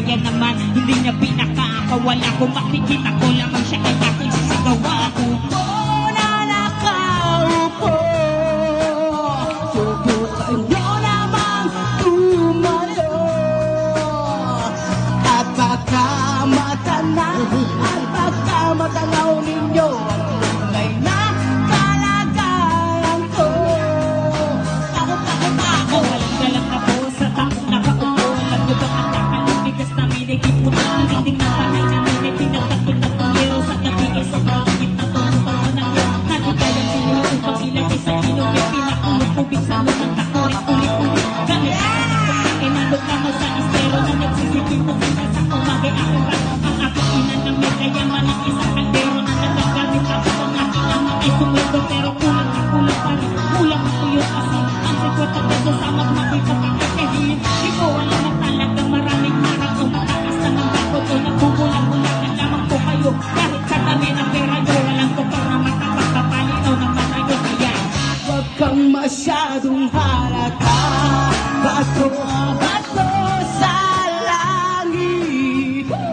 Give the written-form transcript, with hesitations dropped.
kaya naman hindi niya pinakakawala. Kung makikita ko lamang siya ay aking sisigawa. Upo na nakaupo, subukan nyo namang tumalo. At baka matanaw ninyo ang tunay na kalagayan ko. Ako, walang galang na po sa taong nakaupo. Alam nyo bang ang nakalibigas na minigit mo na tiniting na panay na minigit pinagtakot na tumiro sa nabigay sa pagkakit na tono-tono ng iyo. Natin kayang sinulo upang ilagay sa ilog yung pinakulog tubig sa lumang takurit ulit-ulit. Gamit ako ng pagkain na lutamo sa istero na nagsisipin mo sila sa umagay aking rat. Ang aking ina na may kayaman ng isang kaldero na nagagamit ako ang aking ama ay sumuldo pero kulang na kulang pa rin. Kulang ako yun kasi ang 50 pesos sa magmakoy pagkakahihin. Di ko alam na talagang maraming harap o matakas na ng bakot o nagbubulang-bulang na lamang po kayo. Kahit sa dami ng pera nyo, walang ko para makapagpapalinaw ng mga yun. Kaya huwag kang masyadong halata.